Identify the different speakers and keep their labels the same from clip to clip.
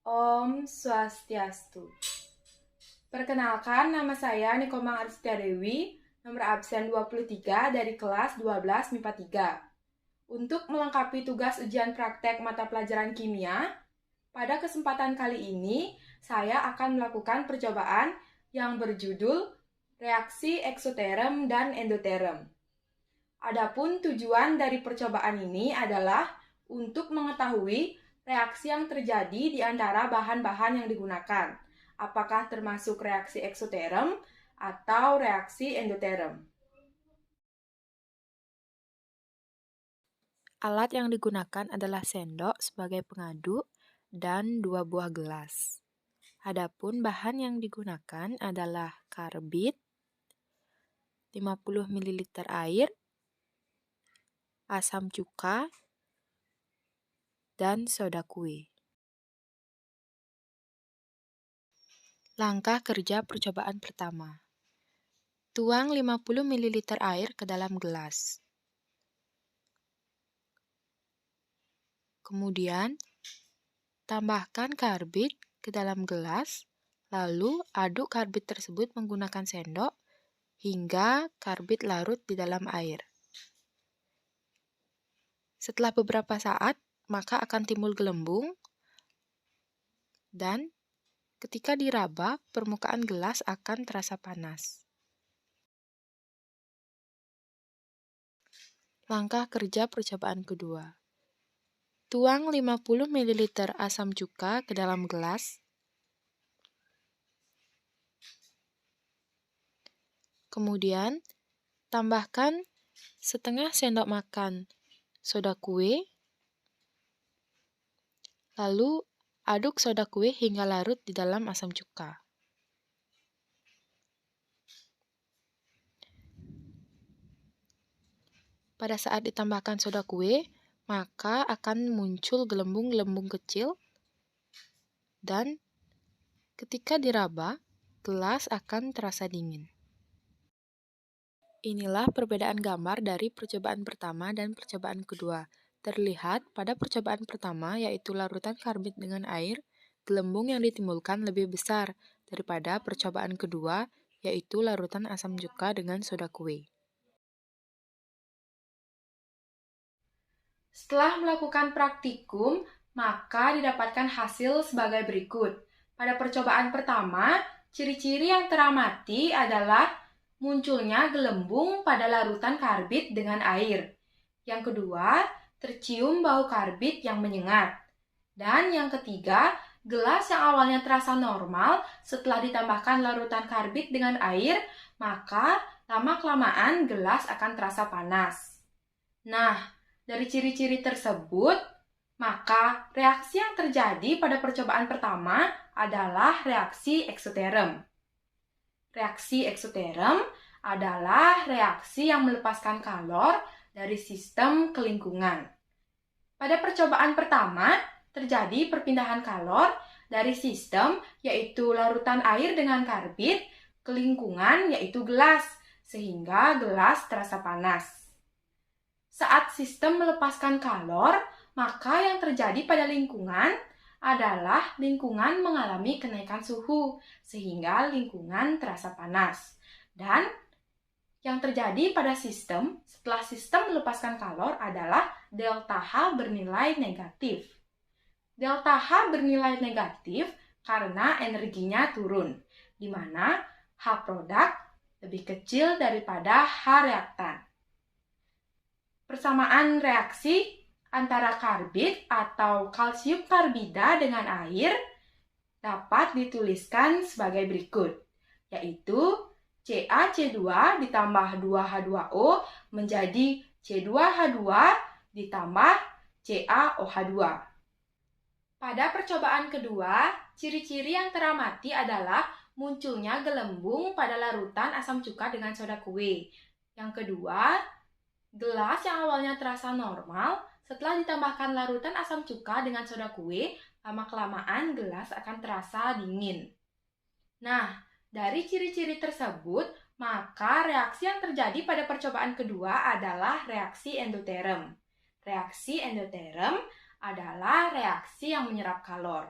Speaker 1: Om Swastiastu. Perkenalkan, nama saya Nikomang Arstia Dewi, nomor absen 23 dari kelas 12 MIPA 3. Untuk melengkapi tugas ujian praktek mata pelajaran kimia, pada kesempatan kali ini saya akan melakukan percobaan yang berjudul reaksi eksoterem dan endoterem. Adapun tujuan dari percobaan ini adalah untuk mengetahui reaksi yang terjadi di antara bahan-bahan yang digunakan. Apakah termasuk reaksi eksoterem atau reaksi endoterem?
Speaker 2: Alat yang digunakan adalah sendok sebagai pengaduk dan 2 buah gelas. Adapun bahan yang digunakan adalah karbit, 50 ml air, asam cuka, dan soda kue. Langkah kerja percobaan pertama. Tuang 50 ml air ke dalam gelas. Kemudian, tambahkan karbit ke dalam gelas, lalu aduk karbit tersebut menggunakan sendok hingga karbit larut di dalam air. Setelah beberapa saat, maka akan timbul gelembung dan ketika diraba, permukaan gelas akan terasa panas. Langkah kerja percobaan kedua. Tuang 50 ml asam cuka ke dalam gelas. Kemudian, tambahkan setengah sendok makan soda kue, lalu aduk soda kue hingga larut di dalam asam cuka. Pada saat ditambahkan soda kue, maka akan muncul gelembung-gelembung kecil dan ketika diraba, gelas akan terasa dingin. Inilah perbedaan gambar dari percobaan pertama dan percobaan kedua. Terlihat pada percobaan pertama, yaitu larutan karbit dengan air, gelembung yang ditimbulkan lebih besar daripada percobaan kedua, yaitu larutan asam cuka dengan soda kue.
Speaker 1: Setelah melakukan praktikum, maka didapatkan hasil sebagai berikut. Pada percobaan pertama, ciri-ciri yang teramati adalah munculnya gelembung pada larutan karbit dengan air. Yang kedua, tercium bau karbit yang menyengat. Dan yang ketiga, gelas yang awalnya terasa normal setelah ditambahkan larutan karbit dengan air, maka lama-kelamaan gelas akan terasa panas. Nah, dari ciri-ciri tersebut, maka reaksi yang terjadi pada percobaan pertama adalah reaksi eksoterem. Reaksi eksoterem adalah reaksi yang melepaskan kalor dari sistem ke lingkungan. Pada percobaan pertama, terjadi perpindahan kalor dari sistem, yaitu larutan air dengan karbit, ke lingkungan, yaitu gelas, sehingga gelas terasa panas. Saat sistem melepaskan kalor, maka yang terjadi pada lingkungan adalah lingkungan mengalami kenaikan suhu, sehingga lingkungan terasa panas. Dan yang terjadi pada sistem setelah sistem melepaskan kalor adalah delta H bernilai negatif. Delta H bernilai negatif karena energinya turun, di mana H produk lebih kecil daripada H reaktan. Persamaan reaksi antara karbit atau kalsium karbida dengan air dapat dituliskan sebagai berikut, yaitu CaC2 ditambah 2H2O menjadi C2H2 ditambah CaOH2. Pada percobaan kedua, ciri-ciri yang teramati adalah munculnya gelembung pada larutan asam cuka dengan soda kue. Yang kedua, gelas yang awalnya terasa normal, setelah ditambahkan larutan asam cuka dengan soda kue, lama-kelamaan gelas akan terasa dingin. Nah, dari ciri-ciri tersebut, maka reaksi yang terjadi pada percobaan kedua adalah reaksi endoterem. Reaksi endoterem adalah reaksi yang menyerap kalor.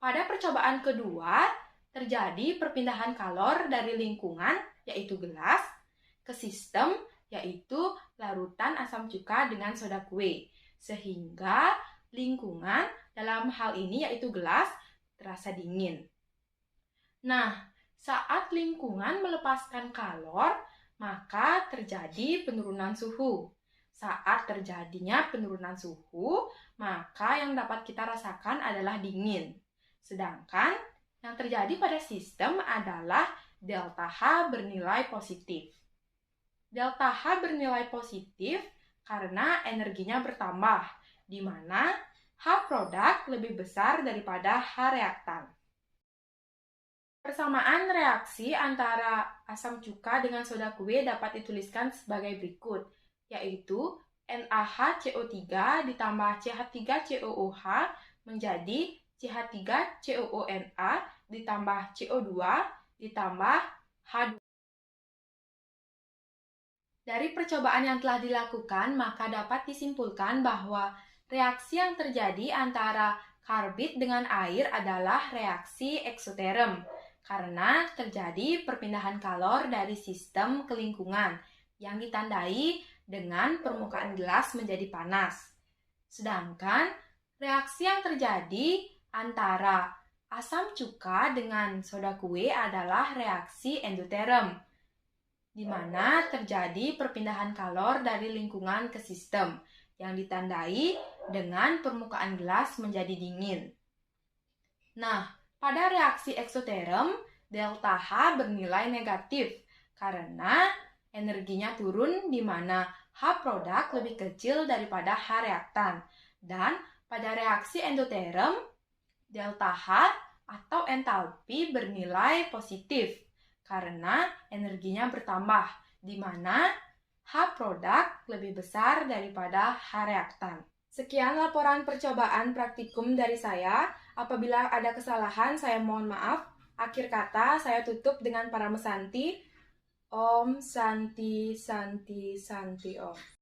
Speaker 1: Pada percobaan kedua, terjadi perpindahan kalor dari lingkungan, yaitu gelas, ke sistem, yaitu larutan asam cuka dengan soda kue. Sehingga lingkungan dalam hal ini, yaitu gelas, terasa dingin. Nah, saat lingkungan melepaskan kalor, maka terjadi penurunan suhu. Saat terjadinya penurunan suhu, maka yang dapat kita rasakan adalah dingin. Sedangkan yang terjadi pada sistem adalah delta H bernilai positif. Delta H bernilai positif karena energinya bertambah, di mana H produk lebih besar daripada H reaktan. Persamaan reaksi antara asam cuka dengan soda kue dapat dituliskan sebagai berikut, yaitu NaHCO3 ditambah CH3COOH menjadi CH3COONa ditambah CO2 ditambah H2. Dari percobaan yang telah dilakukan, maka dapat disimpulkan bahwa reaksi yang terjadi antara karbit dengan air adalah reaksi eksoterm, karena terjadi perpindahan kalor dari sistem ke lingkungan yang ditandai dengan permukaan gelas menjadi panas. Sedangkan reaksi yang terjadi antara asam cuka dengan soda kue adalah reaksi endoterm, di mana terjadi perpindahan kalor dari lingkungan ke sistem yang ditandai dengan permukaan gelas menjadi dingin. Nah, pada reaksi eksoterm, delta H bernilai negatif karena energinya turun di mana H produk lebih kecil daripada H reaktan. Dan pada reaksi endoterm, delta H atau entalpi bernilai positif karena energinya bertambah, di mana H produk lebih besar daripada H reaktan. Sekian laporan percobaan praktikum dari saya. Apabila ada kesalahan, saya mohon maaf. Akhir kata, saya tutup dengan Paramesanti. Om Santi Santi Santi Om.